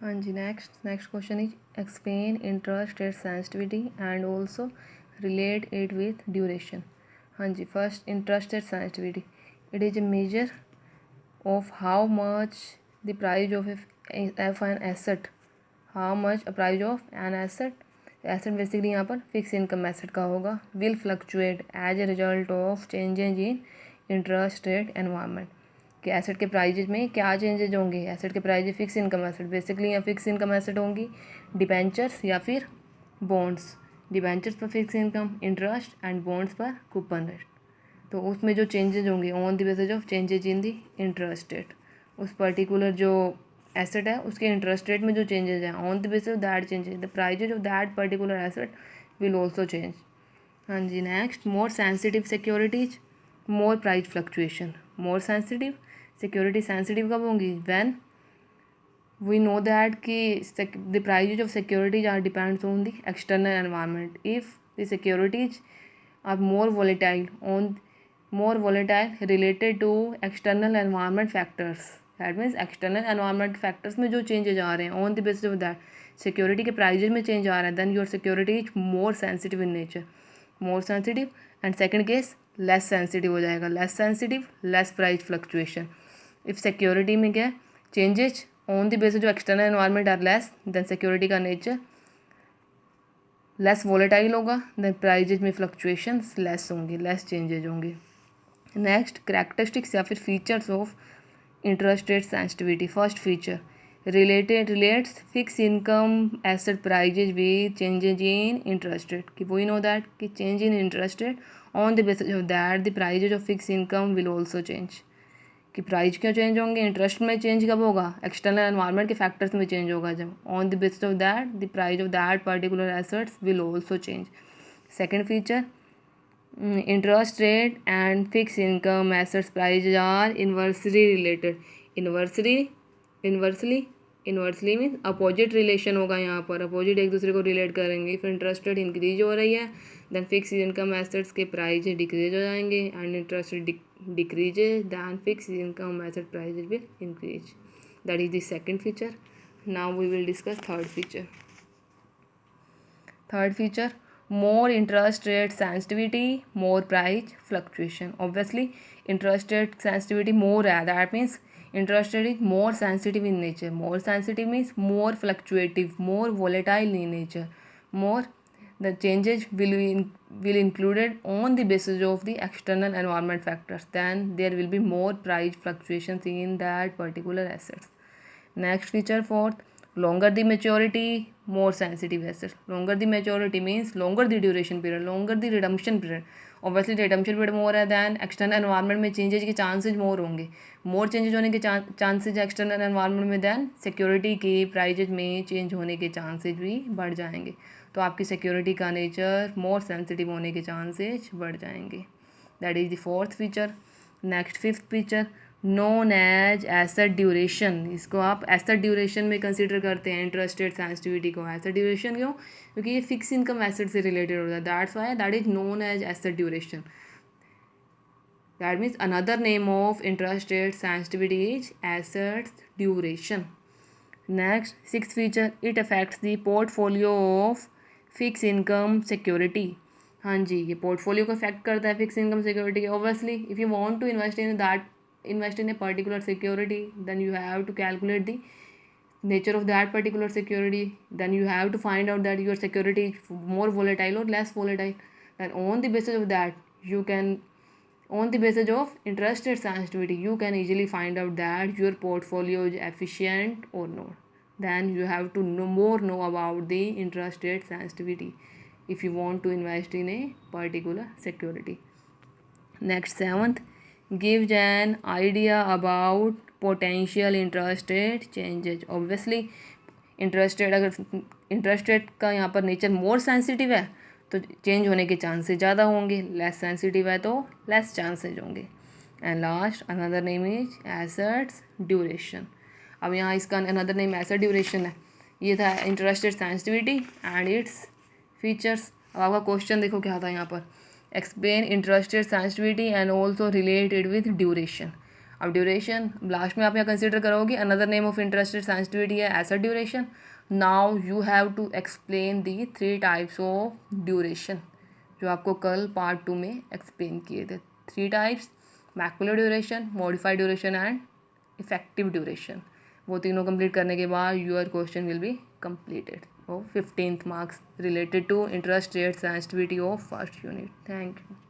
हाँ जी, next question is explain interest rate sensitivity and also relate it with duration. हाँ जी, first interest rate sensitivity, it is a measure of how much the price of an asset, how much a price of an asset basically यहाँ पर fix income asset का होगा, will fluctuate as a result of changes in interest rate environment, कि asset के prices में क्या changes होंगे। Asset के prices fix income asset basically यहाँ फिक्स इनकम एसेट होंगी डिबेंचर्स या फिर बॉन्ड्स, डिबेंचर्स पर fix income interest and bonds पर कूपन रेट। तो उसमें जो चेंजेज होंगे on the basis of changes in the interest rate, उस पर्टिकुलर जो एसेट है उसके इंटरेस्ट रेट में जो चेंजेज हैं on the basis of that changes the prices of that particular asset will also change. हाँ जी, next more sensitive securities more price fluctuation. More sensitive security sensitive कब होंगी, व्हेन वी नो दैट कि the prices of securities are depends on the external environment. If the securities are more volatile related to external environment factors, that means external environment factors में जो changes आ रहे हैं on the basis of that security के prices में change आ रहा है, then your security is more sensitive in nature, more sensitive, and second case less sensitive हो जाएगा, less sensitive less price fluctuation। if security में क्या changes on the basis of external environment are less, then security का nature less volatile होगा, then prices में fluctuations less होंगी, less changes होंगे। Next characteristics या फिर features of interest rate sensitivity. First feature relates fix income asset prices with changes in interest rate, कि we know that कि change in interest rate on the basis of that the prices of fix income will also change, कि price क्यों change होंगे, interest में change कब होगा, external environment के factors में चेंज होगा जब on the basis of that the price of that particular assets will also change. Second feature interest rate and fix income assets price are inversely related. Inversely means opposite relation होगा, यहाँ पर opposite एक दूसरे को relate करेंगे। If interest rate increase हो रही है देन फिक्स इनकम एसेट्स के प्राइज डिक्रीज हो जाएंगे, and interest rate decreases than fix income asset price will increase. That is the second feature. Now we will discuss third feature more interest rate sensitivity more price fluctuation। obviously interest rate sensitivity more है, that means interest rate is more sensitive in nature, more sensitive means more fluctuative, more volatile in nature, more the changes will included on the basis of the external environment factors, then there will be more price fluctuations in that particular assets। next feature fourth longer the maturity more sensitive assets। longer the maturity means longer the duration period, longer the redemption period। obviously redemption period more है than external environment में changes के chances more होंगे, more changes होने के chances external environment में than security के prices में change होने के chances भी बढ़ जाएंगे, तो आपकी security का nature more sensitive होने के chances बढ़ जाएंगे। that is the fourth feature। next fifth feature known as asset duration. इसको आप एसेट ड्यूरेशन में कंसिडर करते हैं इंटरेस्ट रेट सेंसिटिविटी को। एसेट ड्यूरेशन क्यों, क्योंकि ये फिक्स इनकम एसेट से रिलेटेड होता है, that's why that is known as asset duration. That means another name of interest rate sensitivity is asset duration. Next six feature it affects the portfolio of fix income security. हाँ जी, ये portfolio को affect करता है fix income security. Obviously if you want to invest in a particular security, then you have to calculate the nature of that particular security, then you have to find out that your security is more volatile or less volatile, and on the basis of that you can, on the basis of interest rate sensitivity, you can easily find out that your portfolio is efficient or not, then you have to know about the interest rate sensitivity if you want to invest in a particular security। next seventh gives an idea about potential interest rate changes। obviously interest rate, अगर interest rate का यहाँ पर nature more sensitive है तो change होने के chances ज़्यादा होंगे, लेस सेंसिटिव है तो लेस चांसेज होंगे। And last another name is assets duration. अब यहाँ इसका अनदर नेम एसेट ड्यूरेशन है। ये था interest rate sensitivity and its features. अब आपका क्वेश्चन देखो क्या था यहाँ पर, explain interest rate sensitivity and also related with duration. अब ड्यूरेशन लास्ट में आप यहाँ कंसिडर करोगे, another name of interest rate sensitivity है asset duration. Now you have to explain the 3 types of duration जो आपको कल पार्ट 2 में एक्सप्लेन किए थे. 3 types, macular duration, modified duration and effective duration. वो तीनों कंप्लीट करने के बाद your question will be completed of 15th marks related to interest rate sensitivity of first unit. Thank you.